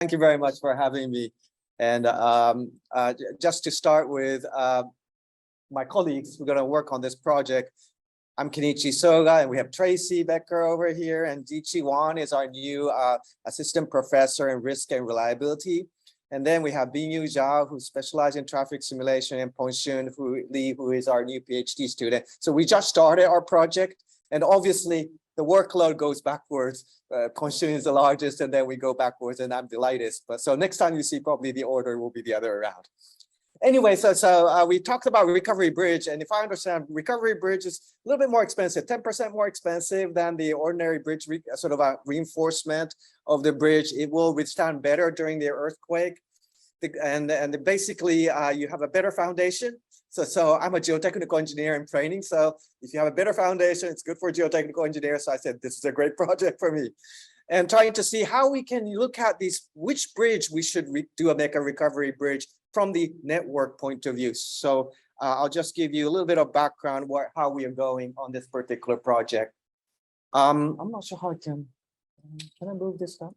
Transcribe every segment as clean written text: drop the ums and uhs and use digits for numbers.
Thank you very much for having me. And just to start with my colleagues, we're going to work on this project. I'm Kenichi Soga, and we have Tracy Becker over here, and Dichi Wan is our new assistant professor in risk and reliability. And then we have Bingyu Zhao, who specializes in traffic simulation, and Pengxun Li, who is our new PhD student. So we just started our project, and obviously the workload goes backwards. Pengxun is the largest, and then we go backwards, and I'm delighted. But so next time you see, probably the order will be the other around. Anyway, so we talked about Recovery Bridge, and if I understand, Recovery Bridge is a little bit more expensive, 10% more expensive than the ordinary bridge, sort of a reinforcement of the bridge. It will withstand better during the earthquake, and basically you have a better foundation. So I'm a geotechnical engineer in training, so if you have a better foundation, it's good for geotechnical engineers. So I said, this is a great project for me. And trying to see how we can look at these, which bridge we should make a recovery bridge from the network point of view. So I'll just give you a little bit of background how we are going on this particular project. I'm not sure how I can I move this down?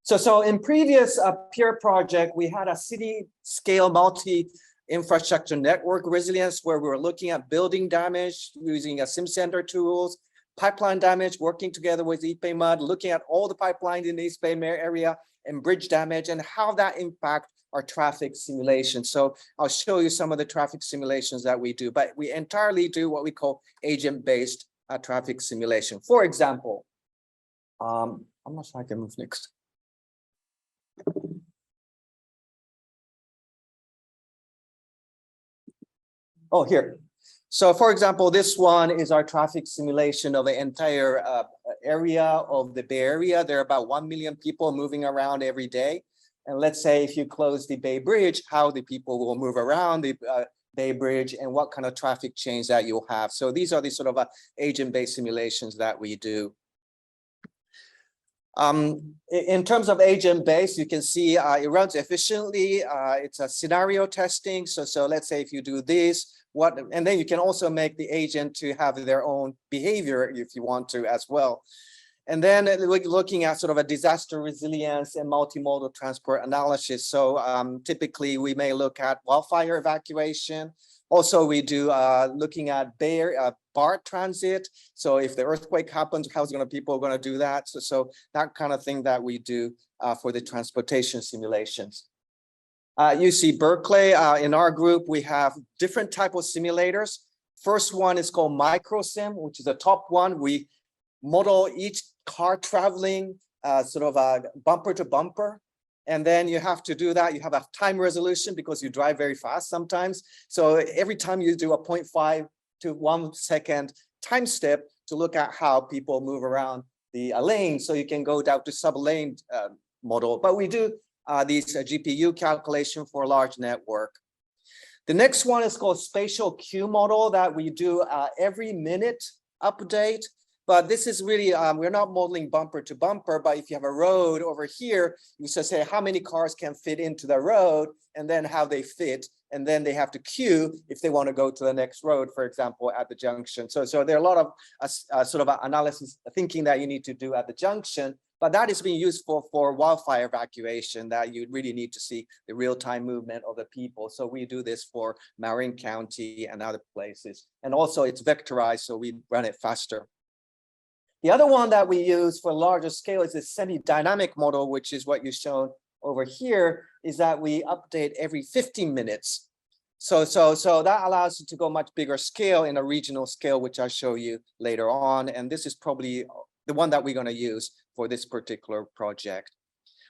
So in previous peer project, we had a city scale multi-infrastructure network resilience where we were looking at building damage using a SimCenter tools, pipeline damage, working together with IPMUD, looking at all the pipelines in the East Bay area, and bridge damage and how that impact our traffic simulation. So I'll show you some of the traffic simulations that we do, but we entirely do what we call agent-based traffic simulation. For example, I'm not sure I can move next. Oh, here. So for example, this one is our traffic simulation of the entire area of the Bay Area. There are about 1 million people moving around every day. And let's say if you close the Bay Bridge, how the people will move around the Bay Bridge and what kind of traffic change that you'll have. So these are the sort of agent-based simulations that we do. In terms of agent-based, you can see it runs efficiently. It's a scenario testing. So let's say if you do this, and then you can also make the agent to have their own behavior if you want to as well. And then looking at sort of a disaster resilience and multimodal transport analysis. So typically we may look at wildfire evacuation. Also, we do looking at BART transit. So if the earthquake happens, how's people going to do that? So that kind of thing that we do for the transportation simulations. UC Berkeley, in our group, we have different type of simulators. First one is called MicroSim, which is the top one. We model each car traveling sort of bumper to bumper. And then you have to do that. You have a time resolution because you drive very fast sometimes. So every time you do a 0.5 to 1 second time step to look at how people move around the lane. So you can go down to sub-lane model. But we do these GPU calculation for a large network. The next one is called spatial queue model that we do every minute update. But this is really, we're not modeling bumper to bumper, but if you have a road over here, you just say how many cars can fit into the road and then how they fit. And then they have to queue if they want to go to the next road, for example, at the junction. So there are a lot of sort of analysis thinking that you need to do at the junction, but that is being used for wildfire evacuation that you really need to see the real-time movement of the people. So we do this for Marin County and other places. And also it's vectorized, so we run it faster. The other one that we use for larger scale is the semi-dynamic model, which is what you shown over here, is that we update every 15 minutes. So that allows you to go much bigger scale in a regional scale, which I'll show you later on. And this is probably the one that we're going to use for this particular project.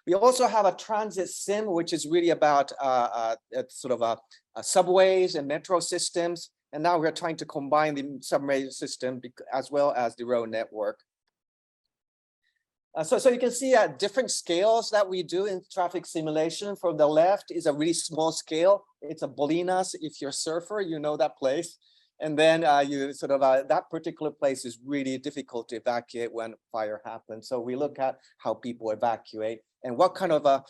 We also have a transit sim, which is really about sort of subways and metro systems. And now we're trying to combine the subway system as well as the road network. So you can see at different scales that we do in traffic simulation. From the left is a really small scale. It's a Bolinas. If you're a surfer, you know that place. And then you sort of, that particular place is really difficult to evacuate when fire happens. So we look at how people evacuate and what kind of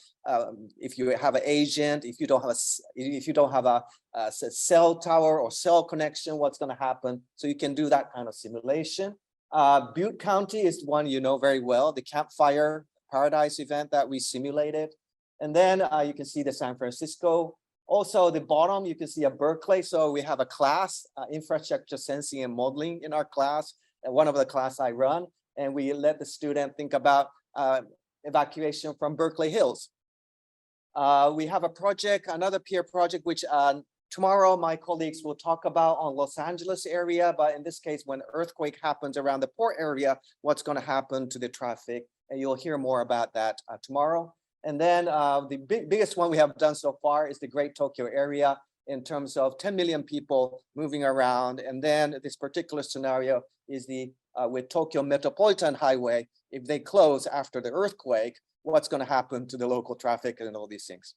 if you have an agent, if you don't have a cell tower or cell connection, what's going to happen? So you can do that kind of simulation. Butte County is one you know very well, the campfire paradise event that we simulated. And then you can see the San Francisco. Also, the bottom, you can see a Berkeley. So we have a class, infrastructure sensing and modeling in our class, one of the class I run. And we let the student think about evacuation from Berkeley Hills. We have a project, another peer project, which tomorrow my colleagues will talk about on Los Angeles area. But in this case, when earthquake happens around the port area, what's going to happen to the traffic? And you'll hear more about that tomorrow. And then the biggest one we have done so far is the Great Tokyo area in terms of 10 million people moving around. And then this particular scenario is the with Tokyo Metropolitan Highway. If they close after the earthquake, what's going to happen to the local traffic and all these things.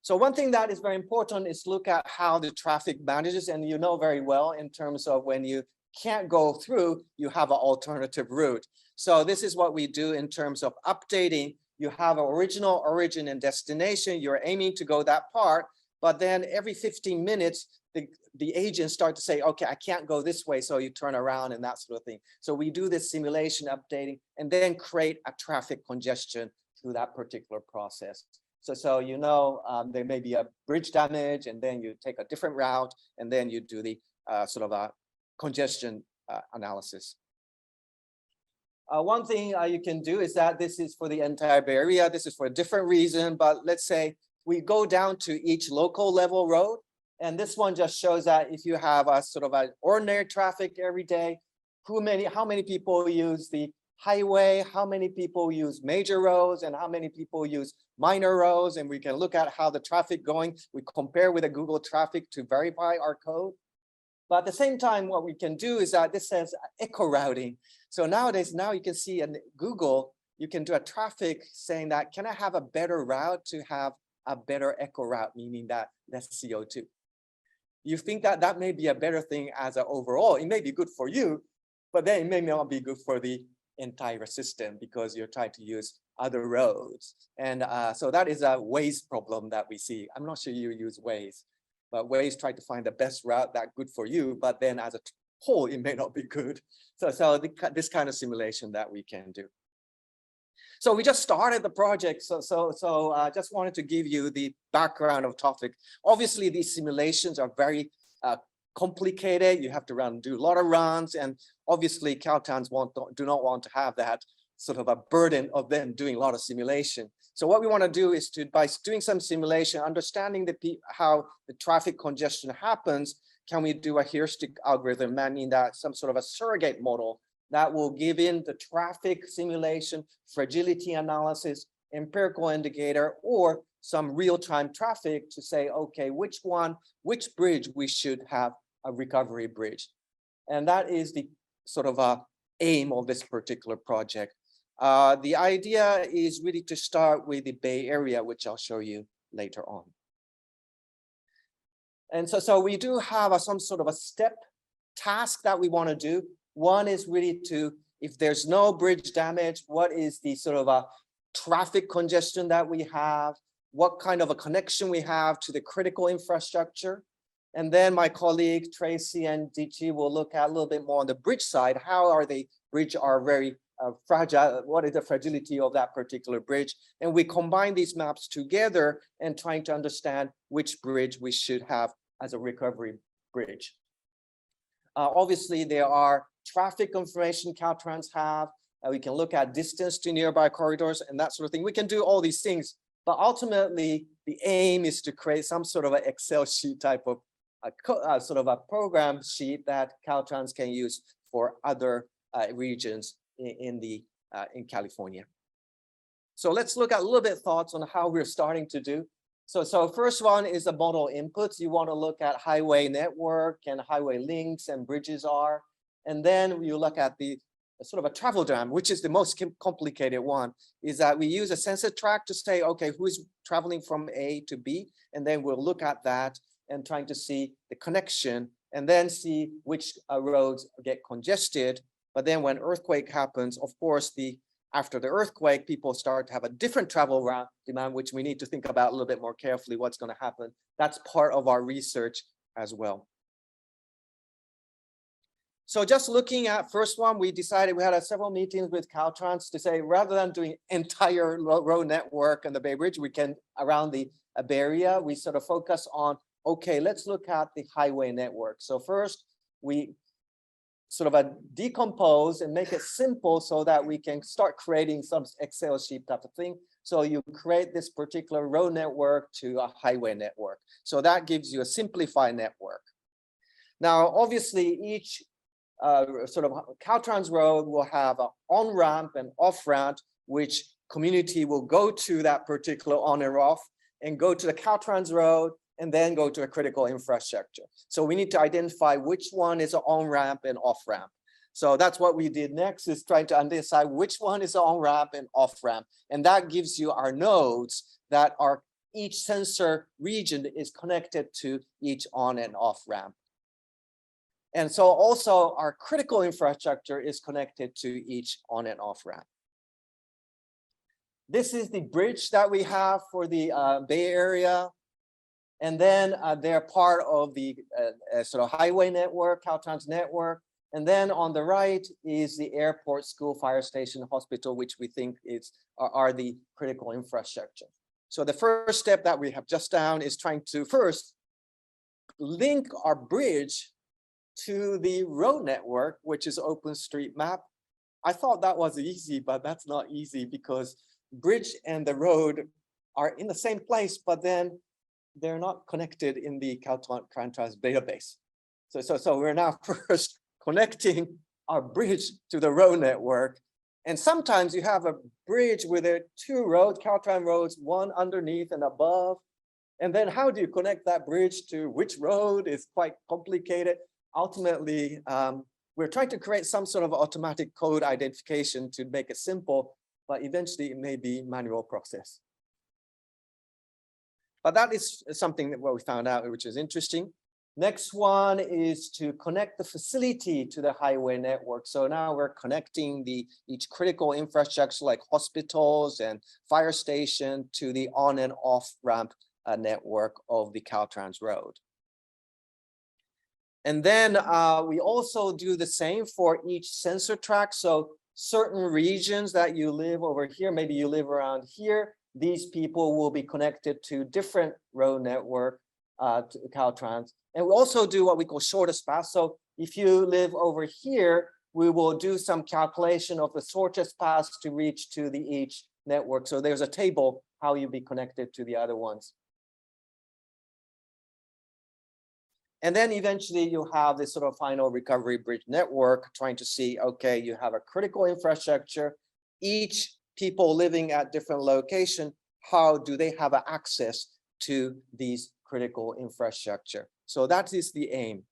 So one thing that is very important is look at how the traffic manages, and you know very well in terms of when you can't go through, you have an alternative route. So this is what we do in terms of updating. You have an original origin and destination, you're aiming to go that part, but then every 15 minutes, the agents start to say, okay, I can't go this way, so you turn around and that sort of thing. So we do this simulation updating and then create a traffic congestion through that particular process. So you know, there may be a bridge damage and then you take a different route and then you do the sort of a congestion analysis. One thing you can do is that this is for the entire Bay Area. This is for a different reason, but let's say we go down to each local level road. And this one just shows that if you have a sort of an ordinary traffic every day, how many people use the highway, how many people use major roads, and how many people use minor roads. And we can look at how the traffic going. We compare with the Google traffic to verify our code. But at the same time, what we can do is that this says echo routing. So nowadays, now you can see in Google, you can do a traffic saying that, can I have a better route to have a better echo route, meaning that less CO2. You think that that may be a better thing as an overall. It may be good for you, but then it may not be good for the entire system because you're trying to use other roads. And so that is a Waze problem that we see. I'm not sure you use Waze, but Waze try to find the best route that's good for you, but then as a whole, it may not be good. So this kind of simulation that we can do. So we just started the project. So I just wanted to give you the background of topic. Obviously, these simulations are very complicated. You have to do a lot of runs, and obviously Caltrans do not want to have that sort of a burden of them doing a lot of simulation. So what we want to do is by doing some simulation, understanding how the traffic congestion happens, can we do a heuristic algorithm, meaning that some sort of a surrogate model that will give in the traffic simulation, fragility analysis, empirical indicator, or some real-time traffic to say, okay, which bridge we should have a recovery bridge. And that is the sort of aim of this particular project. The idea is really to start with the Bay Area, which I'll show you later on. And so we do have some sort of a step task that we want to do. One is really to, if there's no bridge damage, what is the sort of a traffic congestion that we have? What kind of a connection we have to the critical infrastructure? And then my colleague Tracy and DT will look at a little bit more on the bridge side. How are the bridge are very fragile? What is the fragility of that particular bridge? And we combine these maps together and trying to understand which bridge we should have as a recovery bridge. Obviously, there are traffic information Caltrans have. We can look at distance to nearby corridors and that sort of thing. We can do all these things, but ultimately the aim is to create some sort of an Excel sheet type of sort of a program sheet that Caltrans can use for other regions in California. So let's look at a little bit thoughts on how we're starting to do. So first one is the model inputs. You want to look at highway network and highway links and bridges are. And then you look at the sort of a travel dam, which is the most complicated one, is that we use a sensor track to say, okay, who is traveling from A to B? And then we'll look at that and trying to see the connection and then see which roads get congested. But then when earthquake happens, of course, after the earthquake, people start to have a different travel route demand, which we need to think about a little bit more carefully what's going to happen. That's part of our research as well. So just looking at first one, we decided we had several meetings with Caltrans to say, rather than doing entire road network and the Bay Bridge, we can around the Bay Area, we sort of focus on, okay, let's look at the highway network. So first we sort of decompose and make it simple so that we can start creating some Excel sheet type of thing. So you create this particular road network to a highway network. So that gives you a simplified network. Now, obviously, each sort of Caltrans road will have an on-ramp and off-ramp, which community will go to that particular on and off and go to the Caltrans road and then go to a critical infrastructure. So we need to identify which one is an on-ramp and off-ramp. So that's what we did next, is trying to decide which one is on-ramp and off-ramp. And that gives you our nodes that are each sensor region is connected to each on and off-ramp. And so also our critical infrastructure is connected to each on and off-ramp. This is the bridge that we have for the Bay Area. And then they're part of the sort of highway network, Caltrans network. And then on the right is the airport, school, fire station, hospital, which we think are the critical infrastructure. So the first step that we have just done is trying to first link our bridge to the road network, which is OpenStreetMap. I thought that was easy, but that's not easy because bridge and the road are in the same place, but then they're not connected in the Caltrans database. So we're now first connecting our bridge to the road network. And sometimes you have a bridge with two roads, Caltrans roads, one underneath and above. And then how do you connect that bridge to which road is quite complicated. Ultimately, we're trying to create some sort of automatic code identification to make it simple, but eventually it may be manual process. But that is something that we found out, which is interesting. Next one is to connect the facility to the highway network. So now we're connecting each critical infrastructure like hospitals and fire station to the on and off ramp network of the Caltrans road. And then we also do the same for each sensor track. So certain regions that you live over here, maybe you live around here, these people will be connected to different road network to Caltrans. And we also do what we call shortest path. So if you live over here, we will do some calculation of the shortest path to reach to each network. So there's a table how you be connected to the other ones. And then eventually you have this sort of final recovery bridge network trying to see, okay, you have a critical infrastructure, each people living at different location, how do they have access to these critical infrastructure? So that is the aim.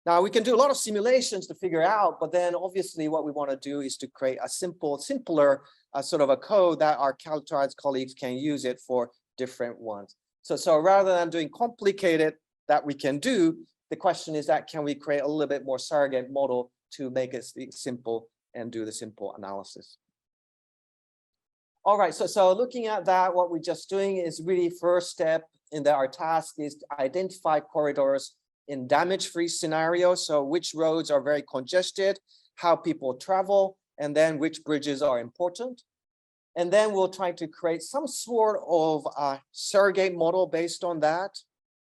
Now we can do a lot of simulations to figure out, but then obviously what we want to do is to create a simpler sort of a code that our Caltrans colleagues can use it for different ones. So rather than doing complicated that we can do, the question is that can we create a little bit more surrogate model to make it simple and do the simple analysis. All right, so looking at that, what we're just doing is really first step in our task is to identify corridors in damage-free scenarios. So which roads are very congested, how people travel, and then which bridges are important. And then we'll try to create some sort of surrogate model based on that,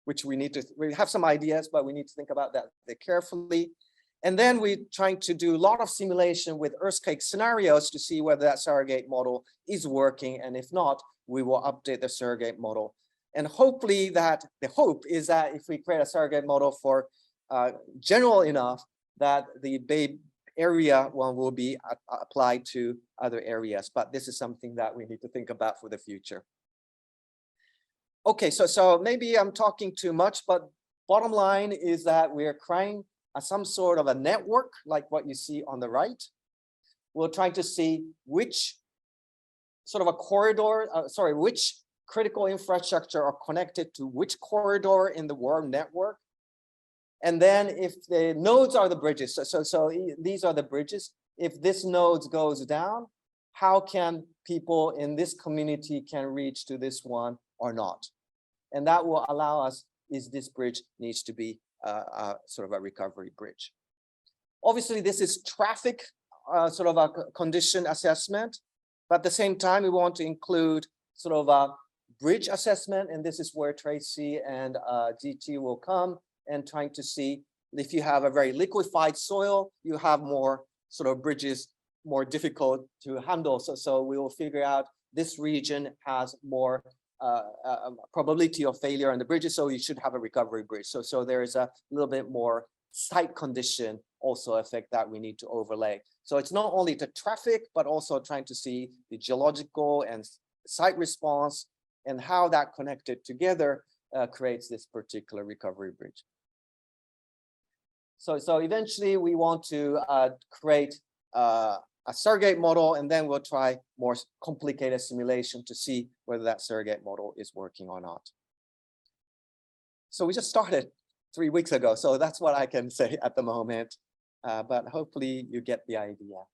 which we have some ideas, but we need to think about that carefully. And then we're trying to do a lot of simulation with earthquake scenarios to see whether that surrogate model is working. And if not, we will update the surrogate model. And hopefully the hope is that if we create a surrogate model for general enough, that the Bay Area one will be applied to other areas. But this is something that we need to think about for the future. Okay, so maybe I'm talking too much, but bottom line is that we're creating some sort of a network like what you see on the right. We're trying to see which sort of a corridor, which critical infrastructure are connected to which corridor in the world network. And then if the nodes are the bridges, so these are the bridges. If this node goes down, how can people in this community can reach to this one or not? And that will allow us, is this bridge needs to be sort of a recovery bridge. Obviously, this is traffic sort of a condition assessment, but at the same time, we want to include sort of a bridge assessment, and this is where Tracy and GT will come and trying to see if you have a very liquefied soil, you have more sort of bridges more difficult to handle. So we will figure out this region has more probability of failure on the bridges, so you should have a recovery bridge. So there is a little bit more site condition also affect that we need to overlay. So it's not only the traffic, but also trying to see the geological and site response and how that connected together creates this particular recovery bridge. So eventually we want to create a surrogate model, and then we'll try more complicated simulation to see whether that surrogate model is working or not. So we just started 3 weeks ago, so that's what I can say at the moment, but hopefully you get the idea.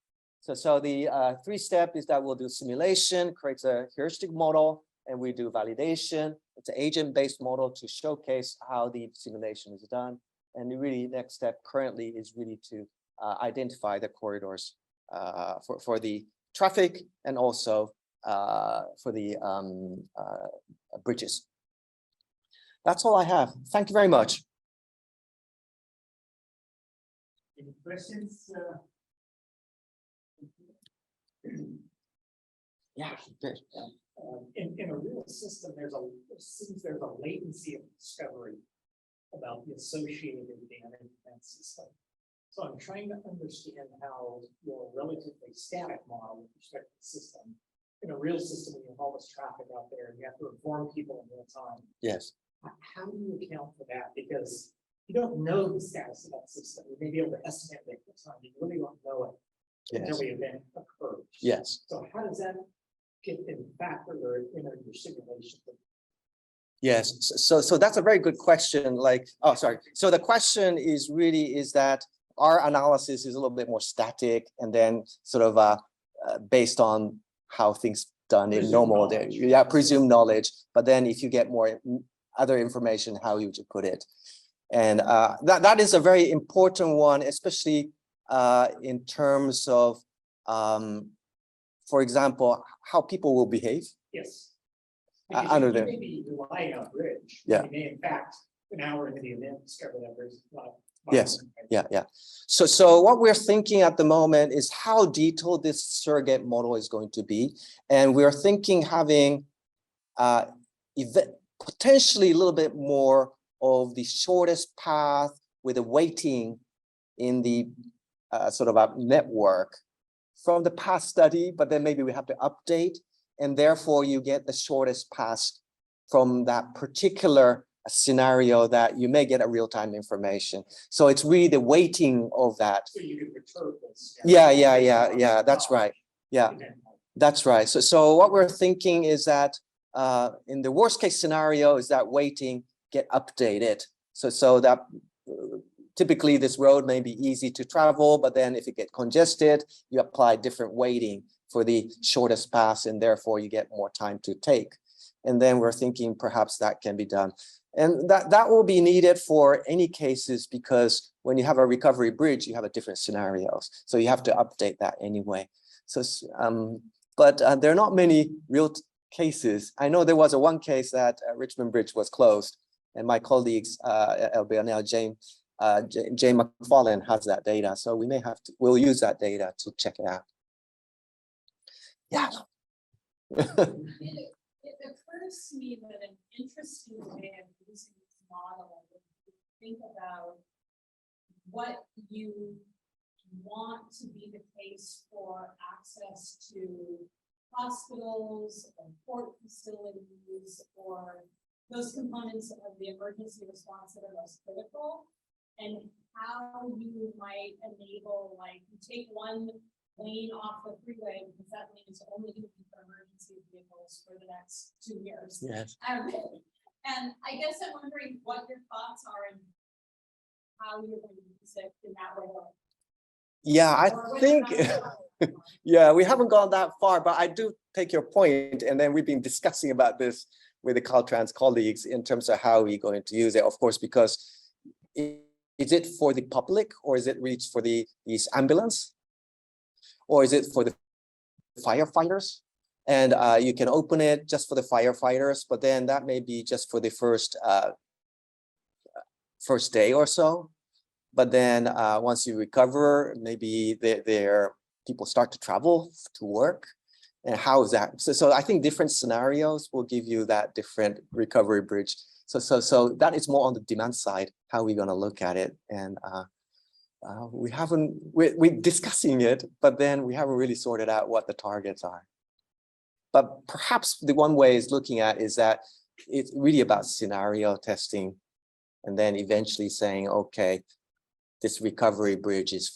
So the 3-step is that we'll do simulation, creates a heuristic model, and we do validation. It's an agent-based model to showcase how the simulation is done. And the really next step currently is really to identify the corridors for the traffic and also for the bridges. That's all I have. Thank you very much. Any questions? Yeah, good. In a real system, there's a latency of discovery about the associated damage in that system. So I'm trying to understand how your relatively static model with respect to the system, in a real system, when you have all this traffic out there and you have to inform people in real time. Yes. How do you account for that? Because you don't know the status of that system. You may be able to estimate it at the time. You really don't know it until the event occurs. Yes. So how does that get in factor or in your simulation? Yes, so that's a very good question. Like, oh, sorry. So the question is really is that our analysis is a little bit more static and then sort of based on how things done in normal day. Yeah, presumed knowledge. But then if you get more other information, how you would put it. And that is a very important one, especially in terms of, for example, how people will behave. Yes. Under You them. may be relying on a bridge. Yeah. You may, in fact, an hour into the event, discover that bridge is not. Yes. Yeah. So what we're thinking at the moment is how detailed this surrogate model is going to be, and we're thinking having potentially a little bit more of the shortest path with a weighting in the sort of a network from the past study, but then maybe we have to update. And therefore, you get the shortest path from that particular scenario that you may get a real-time information. So it's really the weighting of that. So you can perturb this. Yeah. That's right. Yeah, that's right. So what we're thinking is that in the worst case scenario is that weighting get updated. So that typically this road may be easy to travel, but then if it get congested, you apply different weighting for the shortest path, and therefore you get more time to take. And then we're thinking perhaps that can be done. And that will be needed for any cases, because when you have a recovery bridge, you have a different scenarios. So you have to update that anyway. So, but there are not many real cases. I know there was one case that Richmond Bridge was closed, and my colleagues at LBNL, Jane McFarlane has that data. So we may have to, we'll use that data to check it out. Yeah. It occurs to me that an interesting way of using this model is to think about what you want to be the case for access to hospitals or port facilities or those components of the emergency response that are most critical, and how you might enable, like, you take one lane off the freeway because that lane is only going to be for emergency vehicles for the next 2 years. Yes. And I guess I'm wondering what your thoughts are and how you're going to use it in that way. Yeah, I think, yeah, we haven't gone that far, but I do take your point. And then we've been discussing about this with the Caltrans colleagues in terms of how we're going to use it, of course, because is it for the public, or is it really for these ambulance, or is it for the firefighters? And you can open it just for the firefighters, but then that may be just for the first day or so. But then once you recover, maybe people start to travel to work. And how is that? So I think different scenarios will give you that different recovery bridge. So that is more on the demand side, how we're going to look at it. And we're discussing it, but then we haven't really sorted out what the targets are. But perhaps the one way is looking at is that it's really about scenario testing, and then eventually saying, okay, this recovery bridge is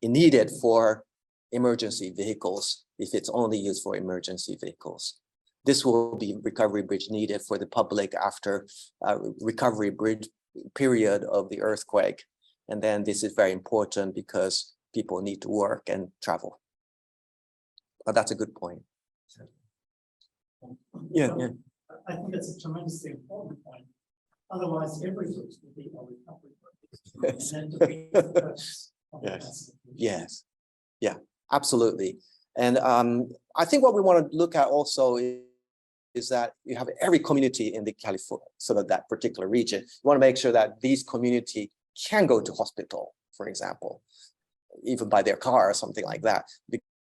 needed for emergency vehicles. If it's only used for emergency vehicles, this will be recovery bridge needed for the public after recovery bridge period of the earthquake. And then this is very important because people need to work and travel. But that's a good point. Yeah. I think that's a tremendously important point. Otherwise, every bridge will be a recovery bridge. Yes. And then defeat the purpose of the Yes. message. Yes. Yeah, absolutely. And I think what we want to look at also is that you have every community in the California, sort of that particular region. You want to make sure that these community can go to hospital, for example, even by their car or something like that,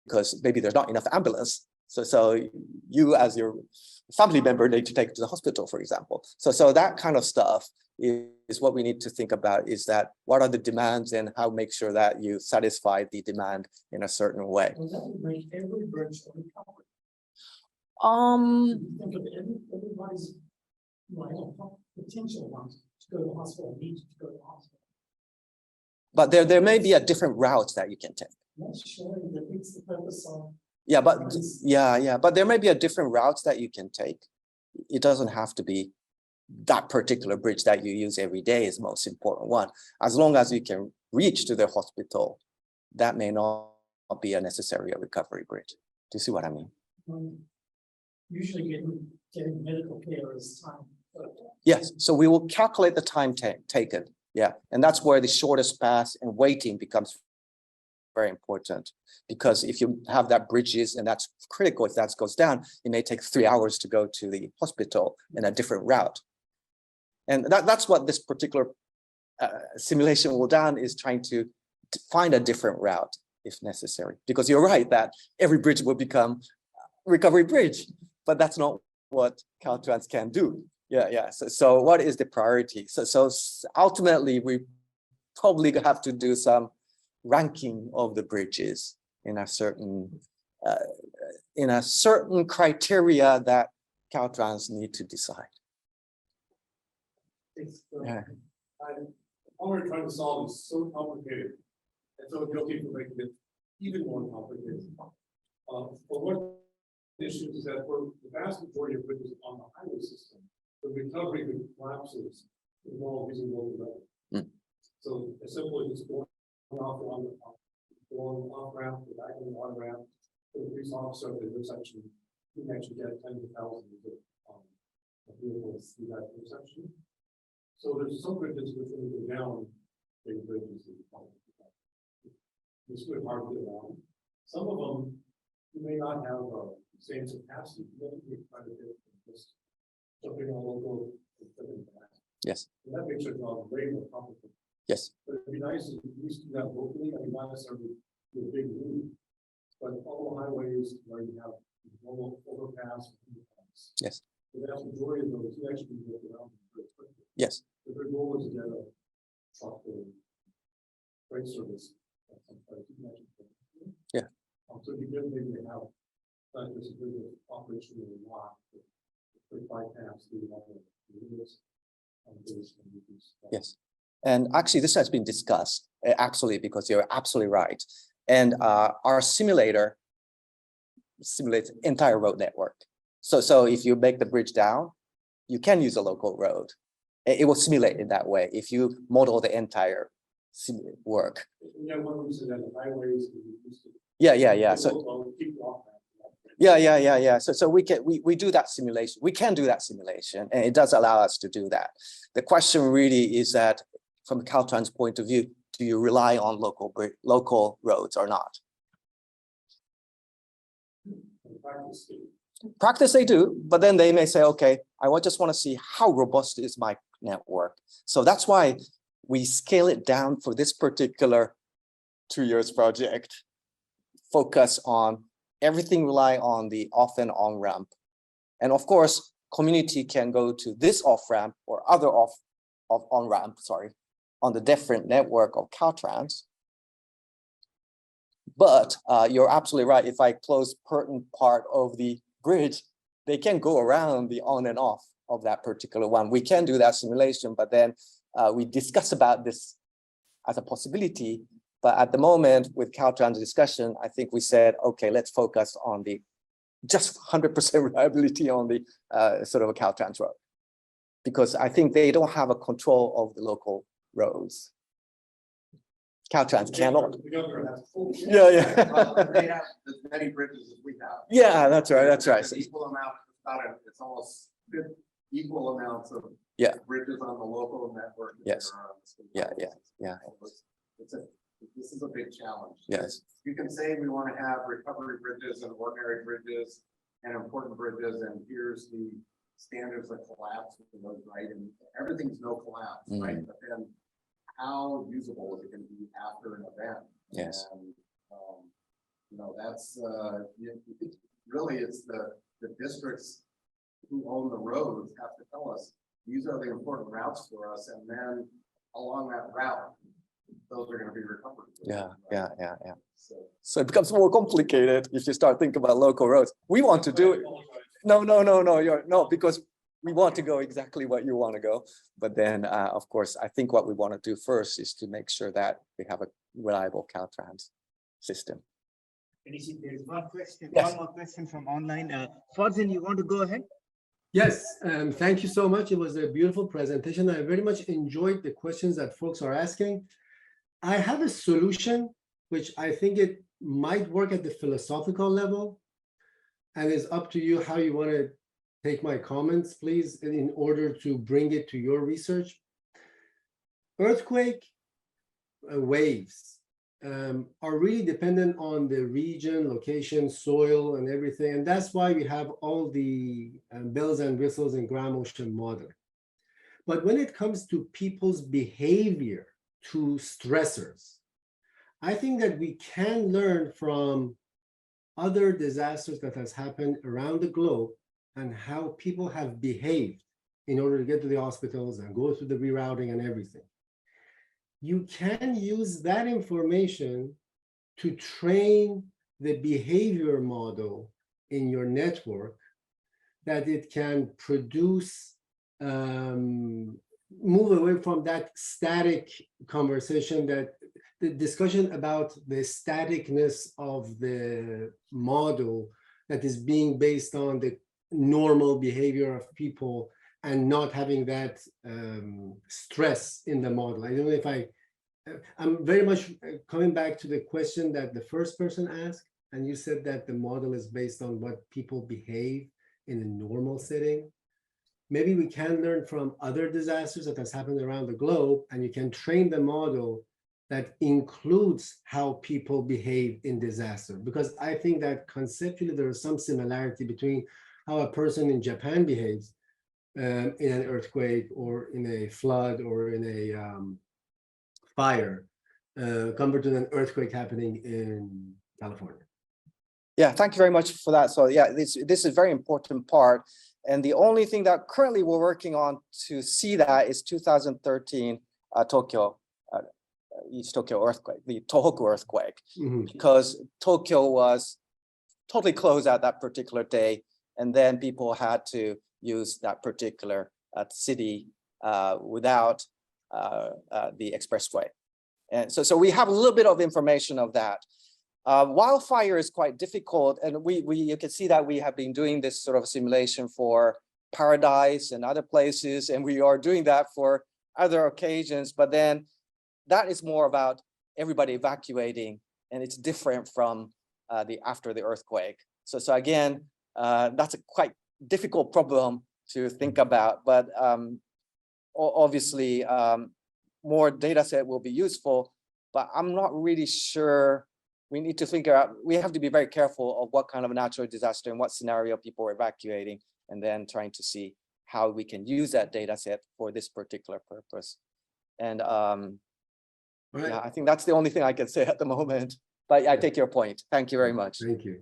because maybe there's not enough ambulance. So you as your family member need to take to the hospital, for example. So that kind of stuff is what we need to think about, is that what are the demands and how make sure that you satisfy the demand in a certain way. Well, that would make every bridge a recovery. Think of everybody's potential ones to go to the hospital, need to go to the hospital. But there may be a different route that you can take. That's showing that it's the purpose of. Yeah, but there may be a different routes that you can take. It doesn't have to be that particular bridge that you use every day is the most important one. As long as you can reach to the hospital, that may not be a necessary recovery bridge. Do you see what I mean? Usually getting medical care is time. Yes, so we will calculate the time taken. Yeah, and that's where the shortest path and waiting becomes very important, because if you have that bridges, and that's critical, if that goes down, it may take 3 hours to go to the hospital in a different route. And that's what this particular simulation will done, is trying to find a different route if necessary, because you're right that every bridge will become a recovery bridge, but that's not what Caltrans can do. Yeah. So what is the priority? So ultimately, we probably have to do some ranking of the bridges in a certain criteria that Caltrans need to decide. Yeah. All we're trying to solve is so complicated, and so guilty for making it even more complicated. But one issue is that for the vast majority of bridges on the highway system, the recovery collapses involve using local level. So as simple as just going off ramp, the back of the on ramp, for the police officer at the intersection, you can actually get tens of thousands of vehicles through that intersection. So there's some bridges which will go down big bridges. It's really hard to get around. Some of them, you may not have the same capacity. You have to be trying to get just jumping on local. Yes. And that makes your job way more complicated. Yes. But it'd be nice if we used to do that locally. I mean, not necessarily do a big route, but all the highways where you have normal overpass. Yes. The vast majority of those, you actually can get around very quickly. Yes. The big goal is to get a truck or freight service. Yeah. So you get maybe to have not just a big operation in a lot, but bypass the Yes. And actually, this has been discussed, actually, because you're absolutely right. And our simulator simulates entire road network. So if you make the bridge down, you can use a local road. It will simulate in that way if you model the entire work. Yeah, one reason that the highways. Yeah. So yeah. So we do that simulation. We can do that simulation, and it does allow us to do that. The question really is that from Caltrans point of view, do you rely on local roads or not? Practice they do, but then they may say, okay, just want to see how robust is my network. So that's why we scale it down for this particular 2 years project. Focus on everything rely on the off and on ramp. And of course, community can go to this off ramp or other on ramp, sorry, on the different network of Caltrans. But you're absolutely right. If I close certain part of the bridge, they can go around the on and off of that particular one. We can do that simulation, but then we discuss about this as a possibility. But at the moment with Caltrans discussion, I think we said, okay, let's focus on the just 100% reliability on the sort of a Caltrans road. Because I think they don't have a control of the local roads. Caltrans cannot. Yeah, yeah. Well, they have as many bridges as we have. Yeah, that's right. That's right. It's an equal amount, it's almost equal amounts of Yeah. bridges on the local network. Yes. Yeah, yeah, yeah. This is a big challenge. Yes. You can say we want to have recovery bridges and ordinary bridges and important bridges, and here's the standards that collapse with the road, right? And everything's no collapse, right? But then how usable is it going to be after an event? Yes. And, you know, that's really it's the districts who own the roads have to tell us these are the important routes for us, and then along that route, those are going to be recovered. Yeah, right? yeah. So it becomes more complicated if you start thinking about local roads. We want to do it. No, because we want to go exactly what you want to go. But then, of course, I think what we want to do first is to make sure that we have a reliable Caltrans system. Kenichi, there's one question. Yes. One more question from online. Farzin, you want to go ahead? Yes, thank you so much. It was a beautiful presentation. I very much enjoyed the questions that folks are asking. I have a solution, which I think it might work at the philosophical level, and it's up to you how you want to take my comments, please, in order to bring it to your research. Earthquake waves are really dependent on the region, location, soil, and everything. And that's why we have all the bells and whistles in ground motion modeling. But when it comes to people's behavior to stressors, I think that we can learn from other disasters that has happened around the globe and how people have behaved in order to get to the hospitals and go through the rerouting and everything. You can use that information to train the behavior model in your network that it can produce, move away from that static conversation, that the discussion about the staticness of the model that is being based on the normal behavior of people and not having that stress in the model. I don't know if I'm very much coming back to the question that the first person asked, and you said that the model is based on what people behave in a normal setting. Maybe we can learn from other disasters that has happened around the globe, and you can train the model that includes how people behave in disaster. Because I think that conceptually there is some similarity between how a person in Japan behaves in an earthquake or in a flood or in a fire compared to an earthquake happening in California. Yeah, thank you very much for that. So yeah, this is a very important part. And the only thing that currently we're working on to see that is 2013 Tokyo, East Tokyo earthquake, the Tohoku earthquake, because Tokyo was totally closed at that particular day. And then people had to use that particular city without the expressway. And so we have a little bit of information of that. Wildfire is quite difficult, and you can see that we have been doing this sort of simulation for Paradise and other places, and we are doing that for other occasions, but then that is more about everybody evacuating, and it's different from after the earthquake. So again, that's a quite difficult problem to think about, but obviously more data set will be useful, but I'm not really sure. We need to figure out, we have to be very careful of what kind of natural disaster and what scenario people are evacuating, and then trying to see how we can use that data set for this particular purpose. And All right. yeah, I think that's the only thing I can say at the moment, but I take your point. Thank you very much. Thank you.